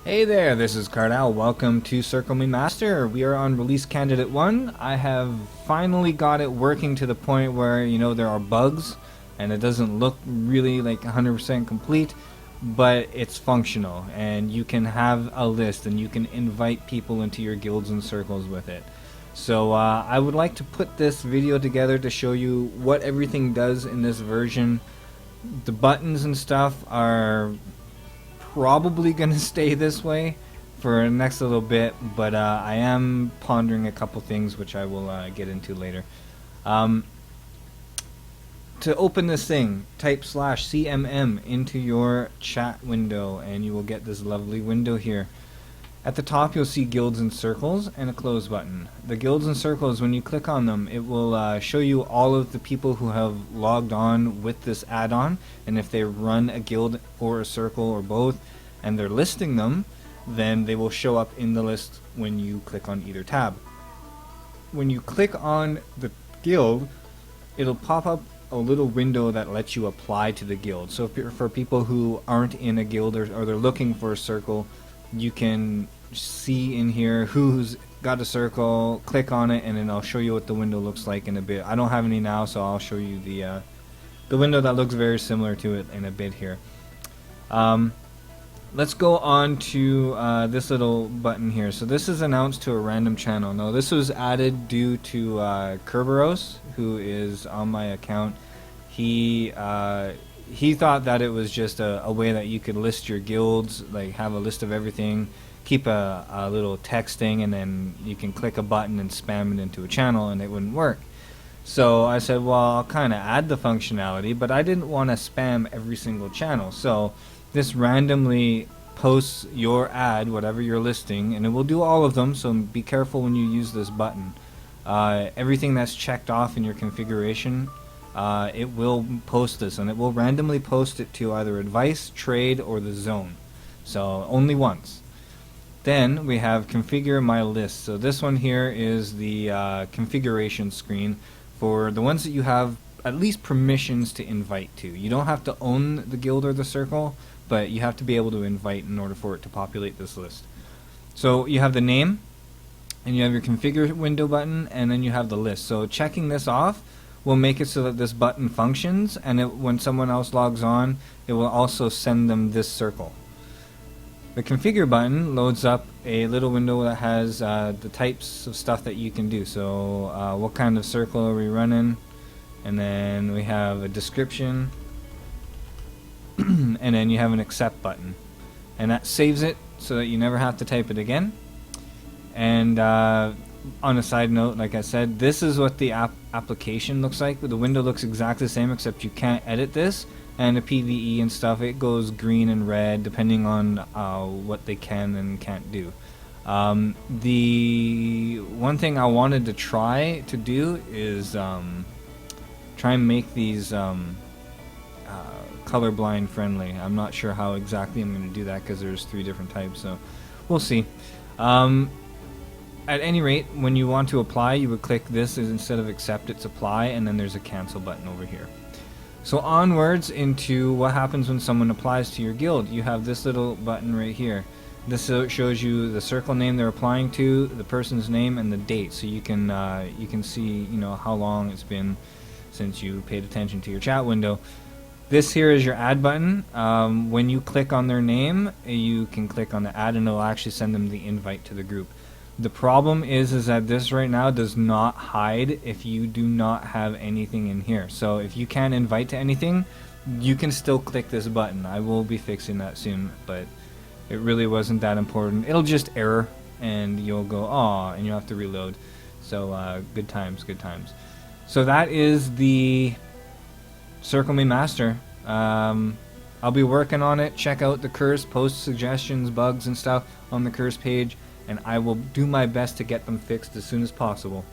Hey there, this is Cardell. Welcome to CircleMeMaster. We are on release candidate 1. I have finally got it working to the point where, there are bugs and it doesn't look really like 100% complete, but it's functional and you can have a list and you can invite people into your guilds and circles with it. So I would like to put this video together to show you what everything does in this version. The buttons and stuff are probably gonna stay this way for the next little bit, but I am pondering a couple things which I will get into later. To open this thing, type /CMM into your chat window and you will get this lovely window here. At the top you'll see guilds and circles and a close button. The guilds and circles, when you click on them, it will show you all of the people who have logged on with this add-on, and if they run a guild or a circle or both and they're listing them, then they will show up in the list when you click on either tab. When you click on the guild, it'll pop up a little window that lets you apply to the guild. So for people who aren't in a guild or they're looking for a circle, you can see in here who's got a circle, click on it, and then I'll show you what the window looks like in a bit. I don't have any now, so I'll show you the window that looks very similar to it in a bit here. Let's go on to this little button here. So this is announced to a random channel. Now this was added due to Kerberos, who is on my account. He thought that it was just a way that you could list your guilds, like have a list of everything, keep a little text thing, and then you can click a button and spam it into a channel and it wouldn't work. So I said, well, I'll kind of add the functionality, but I didn't want to spam every single channel. So this randomly posts your ad, whatever you're listing, and it will do all of them, so be careful when you use this button. Everything that's checked off in your configuration, it will post this, and it will randomly post it to either advice, trade, or the zone. So only once. Then we have configure my list. So this one here is the configuration screen for the ones that you have at least permissions to invite to. You don't have to own the guild or the circle, but you have to be able to invite in order for it to populate this list. So you have the name, and you have your configure window button, and then you have the list. So checking this off will make it so that this button functions, and when someone else logs on, it will also send them this circle. The configure button loads up a little window that has the types of stuff that you can do. So what kind of circle are we running, and then we have a description, and then you have an accept button, and that saves it so that you never have to type it again. And on a side note, like I said, this is what the application looks like. The window looks exactly the same, except you can't edit this, and the PvE and stuff, it goes green and red depending on what they can and can't do. The one thing I wanted to try to do is try and make these colorblind friendly. I'm not sure how exactly I'm going to do that because there's 3 different types, so we'll see. At any rate, when you want to apply, you would click this instead of accept, it's apply, and then there's a cancel button over here. So onwards into what happens when someone applies to your guild. You have this little button right here. This shows you the circle name they're applying to, the person's name, and the date, so you can see how long it's been since you paid attention to your chat window. This here is your add button. When you click on their name, you can click on the add and it'll actually send them the invite to the group. The problem is that this right now does not hide if you do not have anything in here. So if you can't invite to anything, you can still click this button. I will be fixing that soon, but it really wasn't that important. It'll just error and you'll go, "Aw," and you'll have to reload. So good times, good times. So that is the CircleMeMaster. I'll be working on it. Check out the curse, post suggestions, bugs and stuff on the curse page, and I will do my best to get them fixed as soon as possible.